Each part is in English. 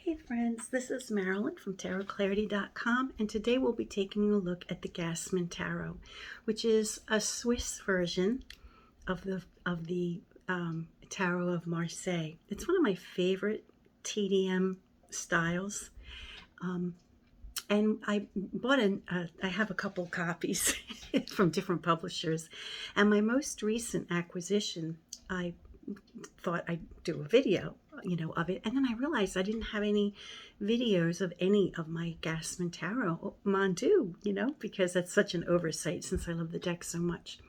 Hey friends, this is Marilyn from tarotclarity.com, and today we'll be taking a look at the Gassmann Tarot, which is a Swiss version of the Tarot of Marseille. It's one of my favorite TDM styles, and I bought I have a couple copies from different publishers, and my most recent acquisition, I thought I'd do a video, of it. And then I realized I didn't have any videos of any of my Gassmann Tarot Monde, because that's such an oversight since I love the deck so much.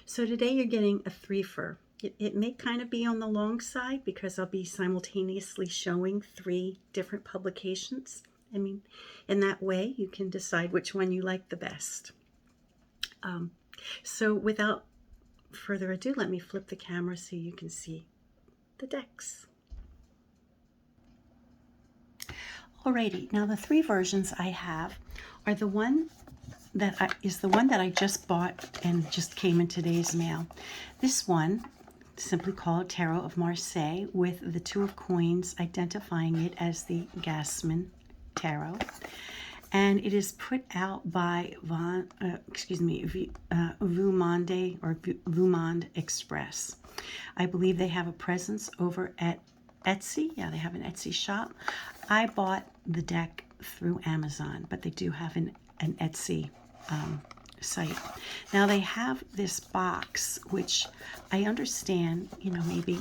So today you're getting a three-fer. It may kind of be on the long side because I'll be simultaneously showing 3 different publications. I mean, in that way you can decide which one you like the best. So without further ado, let me flip the camera so you can see the decks. Alrighty, now the 3 versions I have are the one that I just bought and just came in today's mail. This one, simply called Tarot of Marseille, with the 2 of coins identifying it as the Gassmann Tarot. And it is put out by Vieux Monde or Vieux Monde Express. I believe they have a presence over at Etsy. Yeah, they have an Etsy shop. I bought the deck through Amazon, but they do have an Etsy site. Now they have this box, which I understand, maybe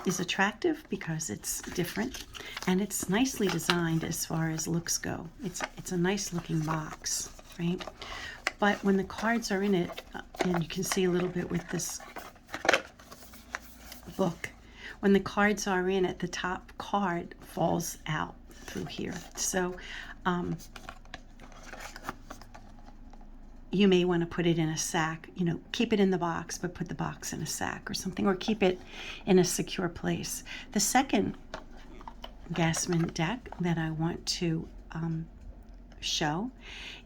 is attractive because it's different, and it's nicely designed as far as looks go. It's a nice looking box, right? But when the cards are in it, and you can see a little bit with this book, when the cards are in it, the top card falls out through here. So you may want to put it in a sack, keep it in the box, but put the box in a sack or something, or keep it in a secure place. The second Gassmann deck that I want to show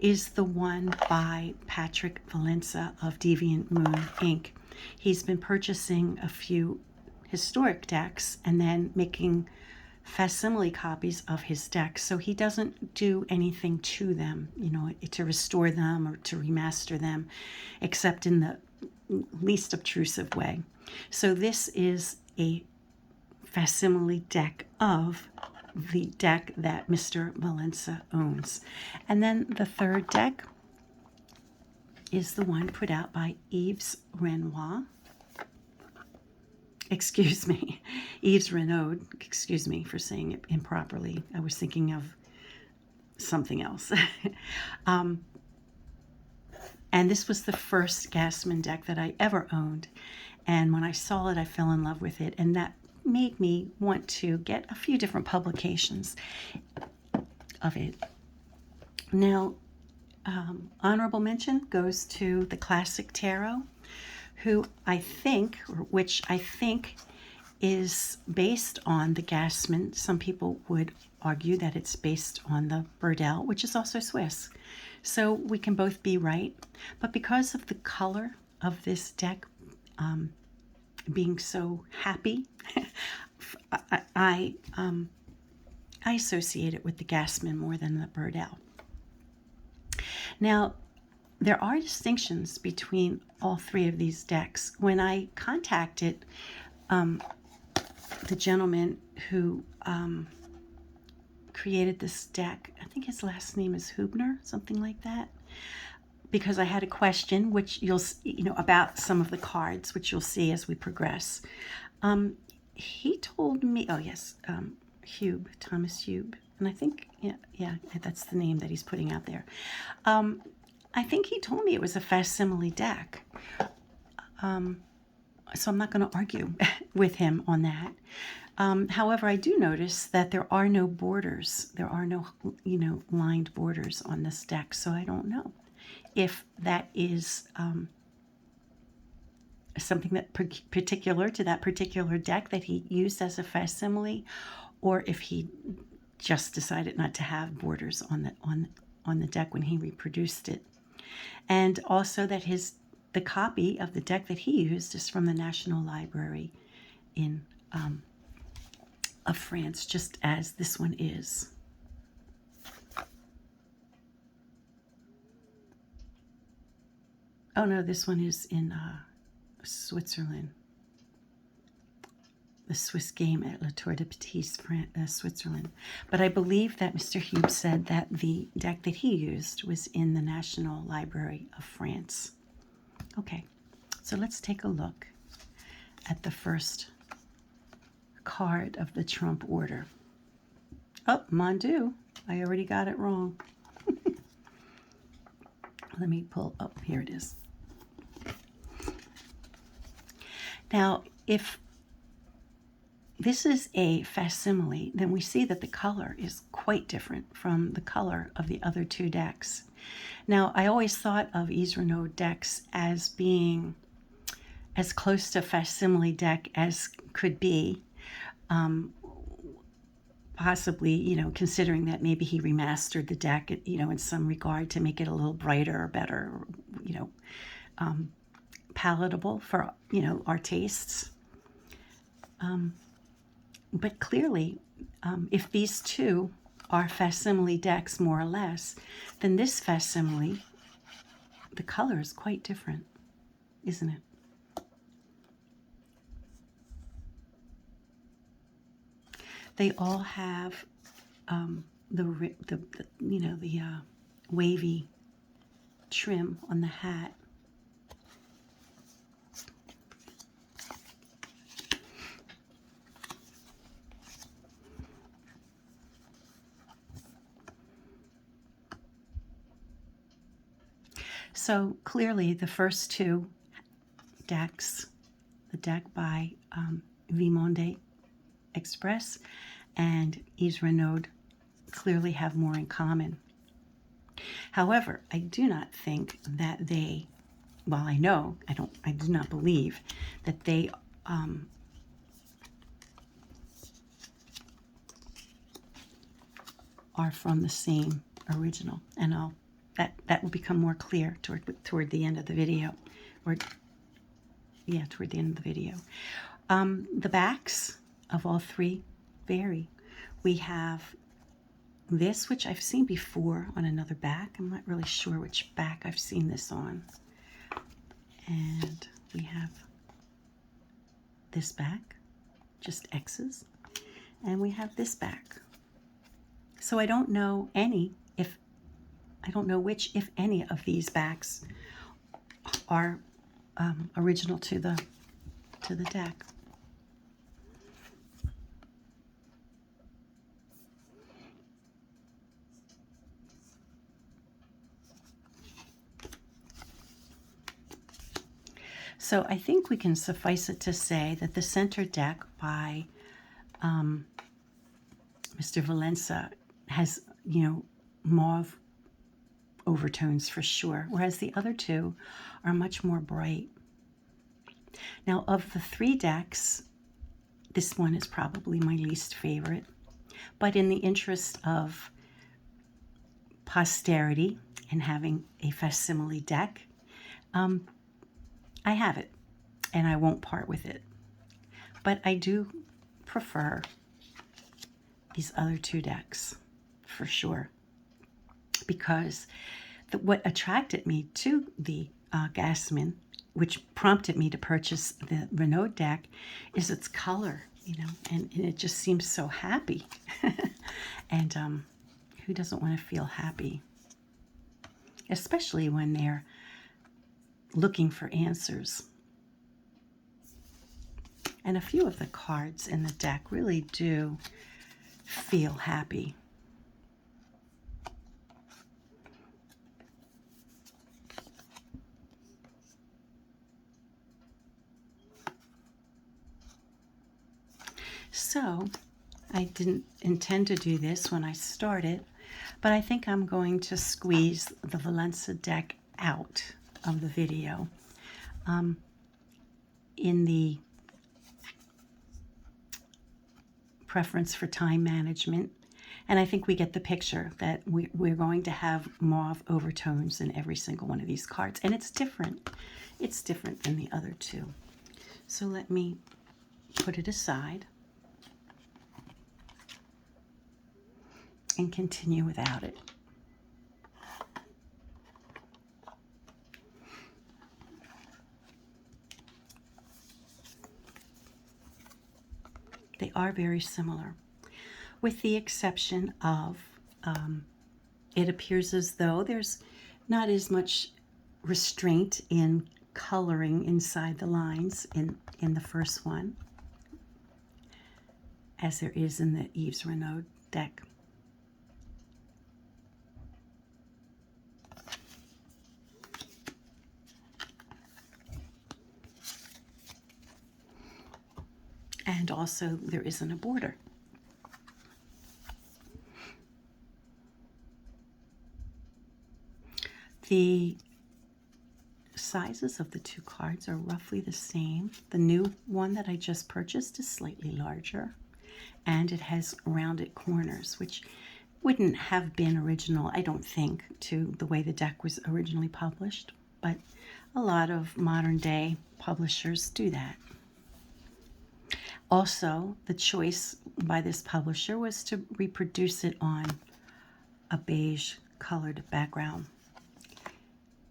is the one by Patrick Valenza of Deviant Moon Inc. He's been purchasing a few historic decks and then making facsimile copies of his decks, so he doesn't do anything to them, to restore them or to remaster them, except in the least obtrusive way. So this is a facsimile deck of the deck that Mr. Valenza owns. And then the third deck is the one put out by Yves Renaud. Excuse me, Yves Renaud, excuse me for saying it improperly. I was thinking of something else. And this was the first Gassmann deck that I ever owned. And when I saw it, I fell in love with it. And that made me want to get a few different publications of it. Now, honorable mention goes to the Classic Tarot, which I think is based on the Gassmann. Some people would argue that it's based on the Burdell, which is also Swiss. So we can both be right. But because of the color of this deck being so happy, I associate it with the Gassmann more than the Burdell. Now, there are distinctions between all 3 of these decks. When I contacted the gentleman who created this deck, I think his last name is Hubner, something like that, because I had a question, which about some of the cards, which you'll see as we progress. He told me, Hube, Thomas Hube, and I think, yeah, that's the name that he's putting out there. I think he told me it was a facsimile deck. So I'm not going to argue with him on that. However, I do notice that there are no borders. There are no, lined borders on this deck. So I don't know if that is something that particular to that particular deck that he used as a facsimile, or if he just decided not to have borders on the deck when he reproduced it. And also that the copy of the deck that he used is from the National Library in of France, just as this one is. Oh no, this one is in Switzerland. The Swiss game at La Tour de Petite, Switzerland. But I believe that Mr. Hughes said that the deck that he used was in the National Library of France. Okay, so let's take a look at the first card of the Trump order. Oh, Monde, I already got it wrong. Let me pull up, here it is. Now, if this is a facsimile, then we see that the color is quite different from the color of the other two decks. Now, I always thought of Yves Renaud decks as being as close to facsimile deck as could be, possibly, you know, considering that maybe he remastered the deck, you know, in some regard to make it a little brighter or better, you know, palatable for, you know, our tastes. But clearly, if these two are facsimile decks, more or less, then this facsimile, the color is quite different, isn't it? They all have the you know, the wavy trim on the hat. So clearly the first two decks, the deck by Monde Express and Yves Renaud, clearly have more in common. However, I do not think that they, well, I know, I do not believe that they are from the same original, and that will become more clear toward the end of the video, or yeah, toward the end of the video. The backs of all three vary. We have this, which I've seen before on another back. I'm not really sure which back I've seen this on. And we have this back, just X's, and we have this back. So I don't know which, if any, of these backs are original to the deck. So I think we can suffice it to say that the center deck by Mr. Valenza has, you know, mauve overtones for sure, whereas the other two are much more bright. Now, of the three decks, this one is probably my least favorite, but in the interest of posterity and having a facsimile deck, I have it, and I won't part with it. But I do prefer these other two decks, for sure, because what attracted me to the Gassmann, which prompted me to purchase the Renaud deck, is its color, you know, and it just seems so happy. And who doesn't want to feel happy? Especially when they're looking for answers. And a few of the cards in the deck really do feel happy. So I didn't intend to do this when I started, but I think I'm going to squeeze the Valenza deck out of the video in the preference for time management. And I think we get the picture that we're going to have mauve overtones in every single one of these cards. And it's different. It's different than the other two. So let me put it aside. and continue without it. They are very similar, with the exception of it appears as though there's not as much restraint in coloring inside the lines in the first one as there is in the Yves Renaud deck. And also there isn't a border. The sizes of the two cards are roughly the same. The new one that I just purchased is slightly larger, and it has rounded corners, which wouldn't have been original, I don't think, to the way the deck was originally published, but a lot of modern day publishers do that. Also, the choice by this publisher was to reproduce it on a beige colored background,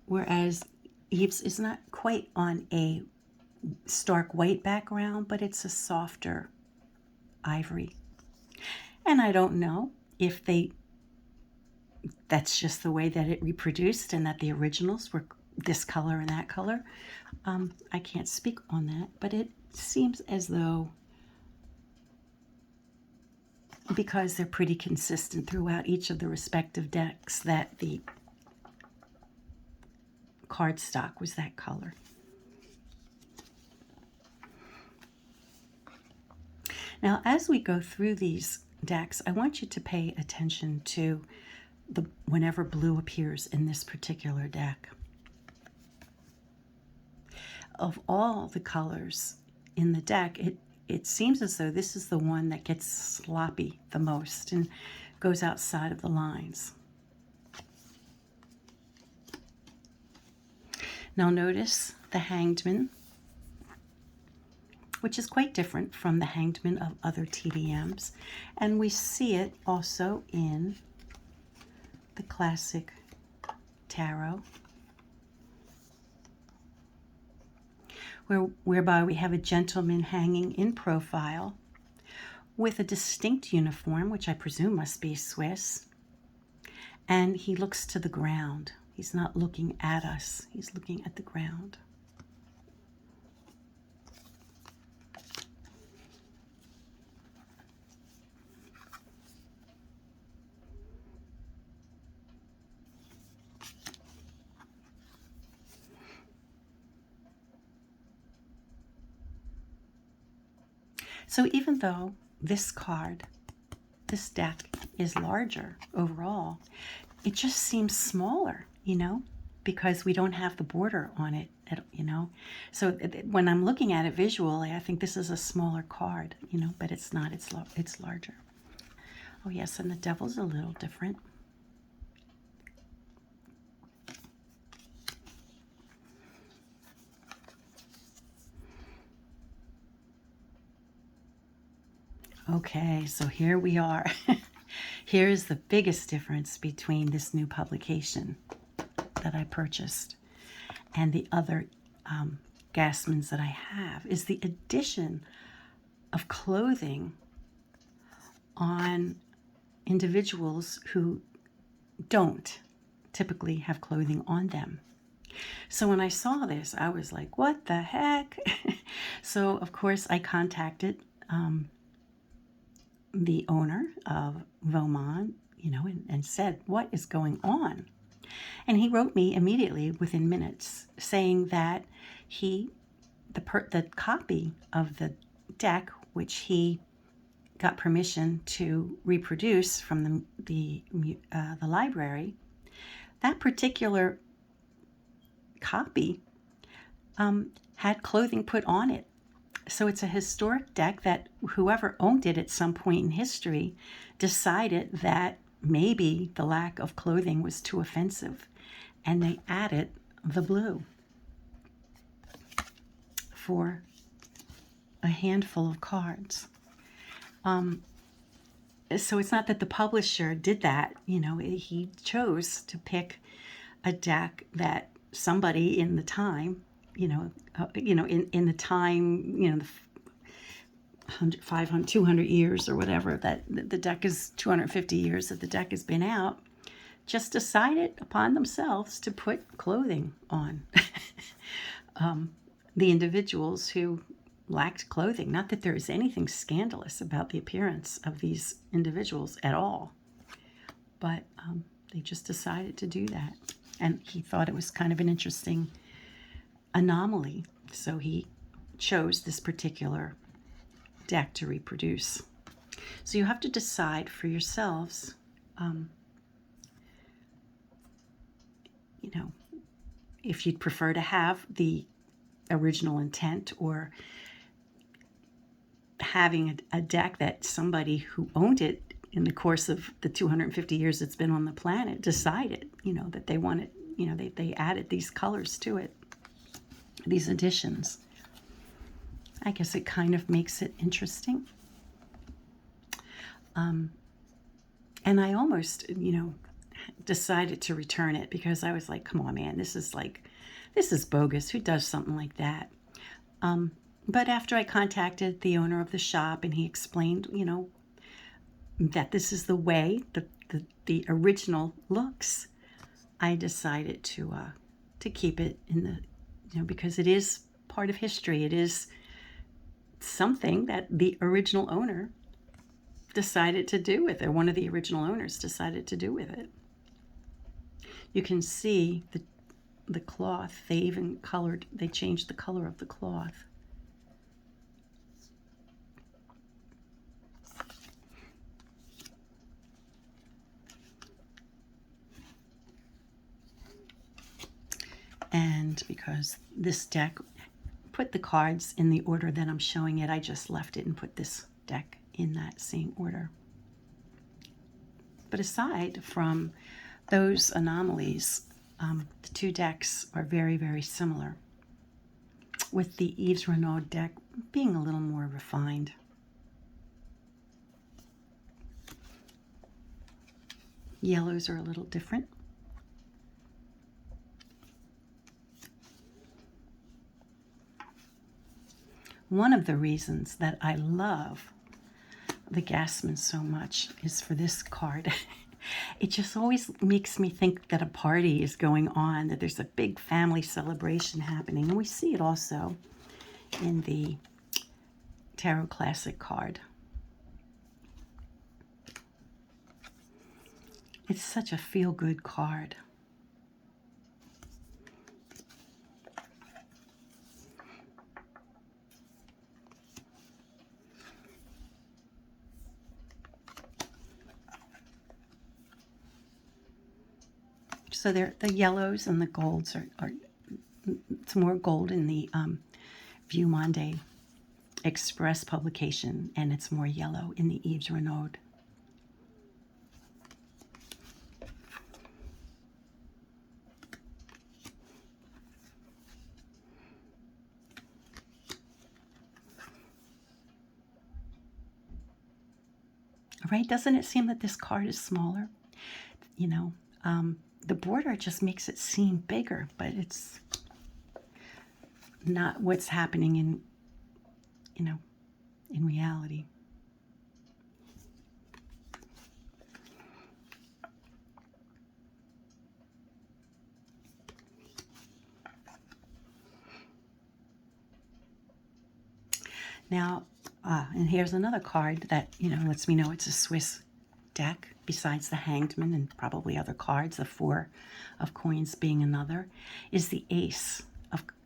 whereas Yves is not quite on a stark white background, but it's a softer ivory. And I don't know if that's just the way that it reproduced and that the originals were this color and that color. I can't speak on that, but it seems as though, because they're pretty consistent throughout each of the respective decks, that the cardstock was that color. Now, as we go through these decks, I want you to pay attention to whenever blue appears in this particular deck. Of all the colors in the deck, it seems as though this is the one that gets sloppy the most and goes outside of the lines. Now notice the hangman, which is quite different from the hangman of other TDMs, and we see it also in the classic tarot, whereby we have a gentleman hanging in profile with a distinct uniform, which I presume must be Swiss, and he looks to the ground. He's not looking at us, he's looking at the ground. So even though this deck is larger overall, it just seems smaller, because we don't have the border on it, So when I'm looking at it visually, I think this is a smaller card, but it's not, it's larger. Oh yes, and the devil's a little different. Okay, so here we are. Here is the biggest difference between this new publication that I purchased and the other Gassmanns that I have, is the addition of clothing on individuals who don't typically have clothing on them. So when I saw this, I was like, what the heck? So of course I contacted the owner of Monde, and said, what is going on? And he wrote me immediately within minutes saying that the copy of the deck, which he got permission to reproduce from the library, that particular copy had clothing put on it. So it's a historic deck that whoever owned it at some point in history decided that maybe the lack of clothing was too offensive, and they added the blue for a handful of cards. So it's not that the publisher did that, you know, he chose to pick a deck that somebody in the time, in the time, the 100, 500, 200 years or whatever, that the deck is 250 years that the deck has been out, just decided upon themselves to put clothing on. The individuals who lacked clothing. Not that there is anything scandalous about the appearance of these individuals at all, but they just decided to do that. And he thought it was kind of an interesting anomaly, so he chose this particular deck to reproduce. So you have to decide for yourselves, if you'd prefer to have the original intent, or having a deck that somebody who owned it in the course of the 250 years it's been on the planet decided, that they wanted, they added these colors to it, these additions. I guess it kind of makes it interesting. And I almost, decided to return it, because I was like, come on, man, this is bogus. Who does something like that? But after I contacted the owner of the shop and he explained, that this is the way the original looks, I decided to keep it in the, because it is part of history. It is something that the original owner decided to do with it. One of the original owners decided to do with it. You can see the cloth. They changed the color of the cloth. And because this deck put the cards in the order that I'm showing it, I just left it and put this deck in that same order. But aside from those anomalies, the two decks are very, very similar, with the Yves Renaud deck being a little more refined. Yellows are a little different. One of the reasons that I love the Gassmann so much is for this card. It just always makes me think that a party is going on, that there's a big family celebration happening. And we see it also in the Tarot Classic card. It's such a feel-good card. So the yellows and the golds are it's more gold in the Vieux Monde Express publication, and it's more yellow in the Yves Renaud. Right? Doesn't it seem that this card is smaller? The border just makes it seem bigger, but it's not what's happening in reality. Now, and here's another card that, lets me know it's a Swiss deck, besides the hangman and probably other cards, the 4 of coins being another, is the Ace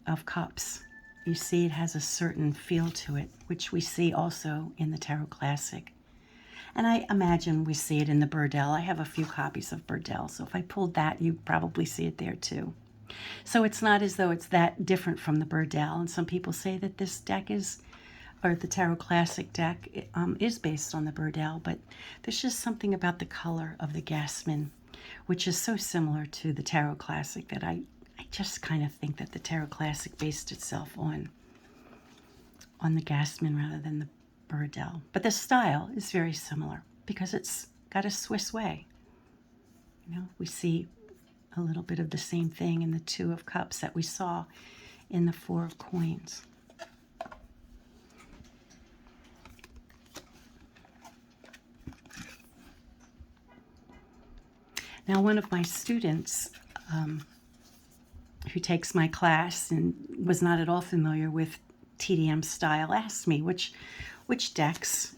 of Cups. You see it has a certain feel to it, which we see also in the Tarot Classic. And I imagine we see it in the Burdell. I have a few copies of Burdell, so if I pulled that, you'd probably see it there too. So it's not as though it's that different from the Burdell. And some people say that this deck or the Tarot Classic deck is based on the Burdell, but there's just something about the color of the Gassmann, which is so similar to the Tarot Classic, that I just kind of think that the Tarot Classic based itself on the Gassmann rather than the Burdell. But the style is very similar. because it's got a Swiss way. You know, we see a little bit of the same thing in the Two of Cups that we saw in the Four of Coins. Now, one of my students who takes my class and was not at all familiar with TDM style asked me which decks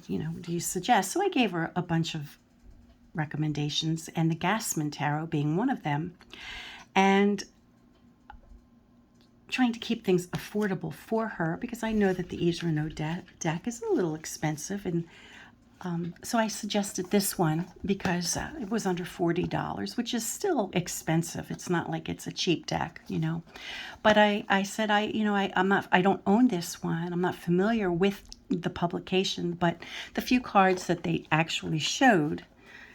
you know, do you suggest? So I gave her a bunch of recommendations, and the Gassmann tarot being one of them, and trying to keep things affordable for her, because I know that the Yves Renaud deck is a little expensive, and so I suggested this one because it was under $40, which is still expensive. It's not like it's a cheap deck, you know. But I said, I don't own this one. I'm not familiar with the publication, but the few cards that they actually showed,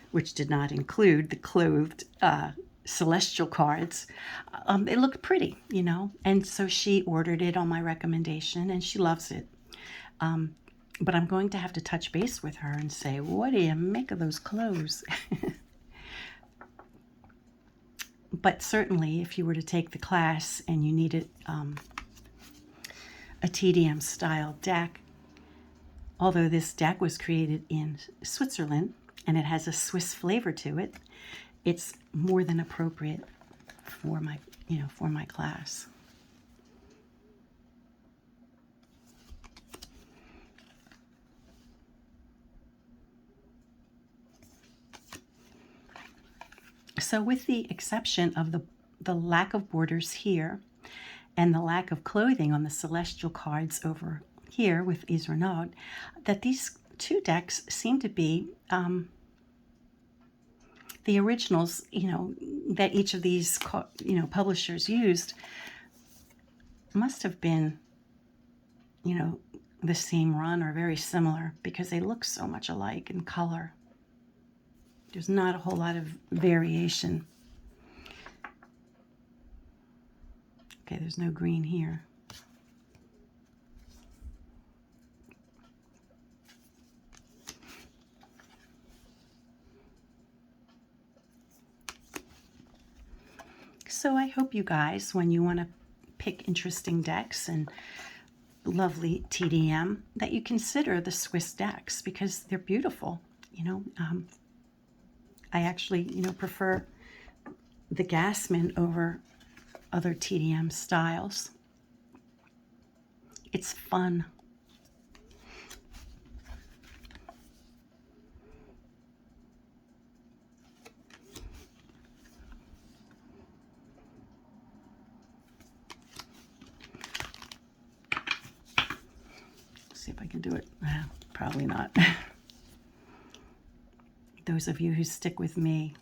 which did not include the clothed celestial cards, it looked pretty, you know. And so she ordered it on my recommendation, and she loves it. But I'm going to have to touch base with her and say, what do you make of those clothes? But certainly, if you were to take the class and you needed a TDM style deck, although this deck was created in Switzerland and it has a Swiss flavor to it, it's more than appropriate for my, for my class. So with the exception of the lack of borders here and the lack of clothing on the celestial cards over here with Yves Renaud, that these two decks seem to be the originals, that each of these, publishers used must have been, the same run or very similar, because they look so much alike in color. There's not a whole lot of variation. Okay, there's no green here. So I hope you guys, when you want to pick interesting decks and lovely TDM, that you consider the Swiss decks, because they're beautiful. I actually, prefer the Gassmann over other TDM styles. It's fun. Let's see if I can do it. Probably not. Those of you who stick with me,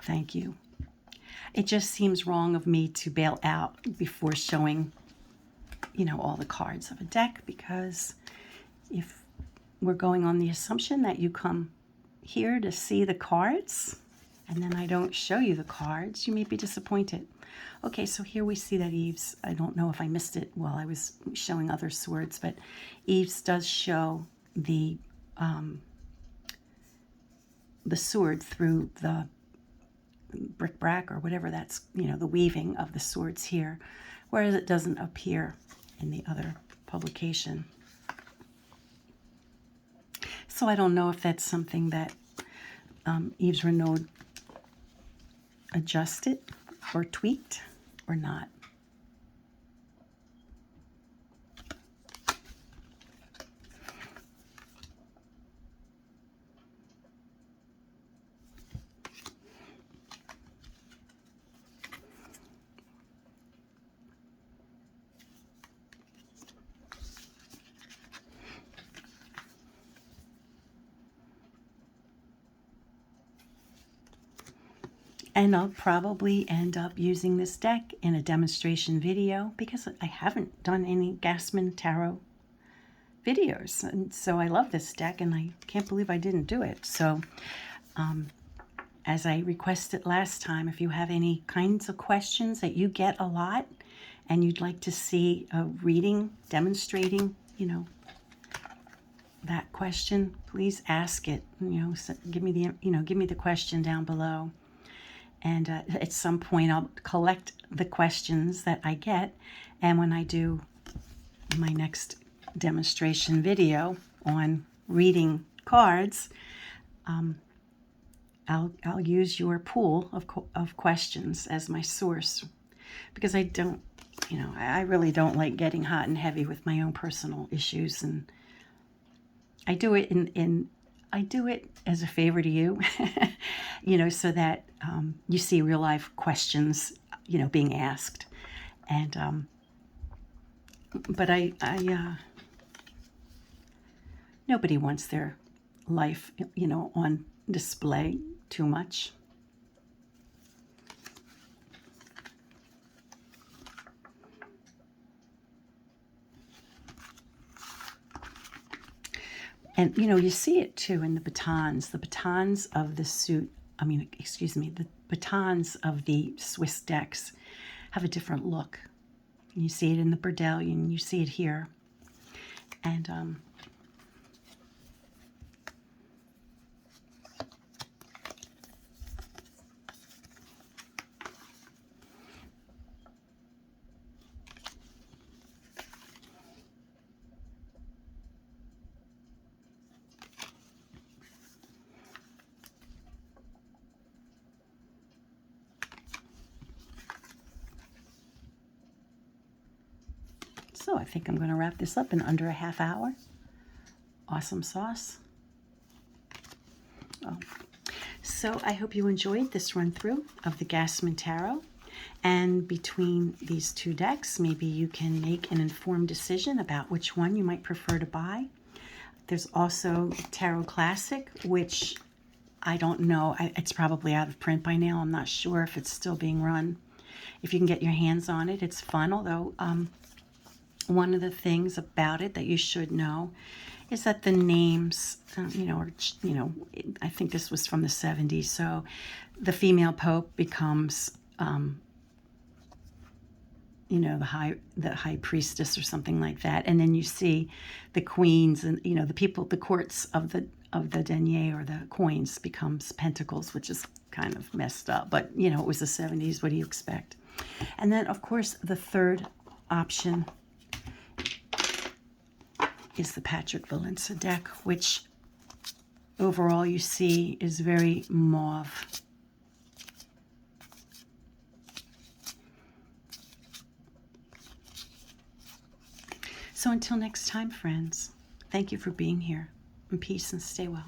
thank you. It just seems wrong of me to bail out before showing, all the cards of a deck, because if we're going on the assumption that you come here to see the cards and then I don't show you the cards, you may be disappointed. Okay, so here we see that Yves, I don't know if I missed it while I was showing other swords, but Yves does show the sword through the bric-a-brac or whatever that's, the weaving of the swords here, whereas it doesn't appear in the other publication. So I don't know if that's something that Yves Renaud adjusted or tweaked or not. And I'll probably end up using this deck in a demonstration video, because I haven't done any Gassmann tarot videos. And so I love this deck, and I can't believe I didn't do it. So as I requested last time, if you have any kinds of questions that you get a lot and you'd like to see a reading demonstrating, that question, please ask it. Give me the question down below. And at some point, I'll collect the questions that I get. And when I do my next demonstration video on reading cards, I'll use your pool of questions as my source, because I don't, I really don't like getting hot and heavy with my own personal issues, and I do it I do it as a favor to you, so that you see real life questions, being asked, and but nobody wants their life, on display too much. And, you see it too in the batons of the suit. The batons of the Swiss decks have a different look. You see it in the Bordelian, you see it here. And, so I think I'm going to wrap this up in under a half hour. Awesome sauce. Oh. So I hope you enjoyed this run through of the Gassmann Tarot. And between these two decks, maybe you can make an informed decision about which one you might prefer to buy. There's also Tarot Classic, which I don't know. It's probably out of print by now. I'm not sure if it's still being run. If you can get your hands on it, it's fun. Although one of the things about it that you should know is that the names, I think this was from the 70s. So the female pope becomes, the high priestess or something like that, and then you see the queens and the courts of the denier or the coins becomes pentacles, which is kind of messed up. But it was the 70s. What do you expect? And then of course the third option is the Patrick Valenza deck, which overall you see is very mauve. So until next time, friends, thank you for being here. And peace and stay well.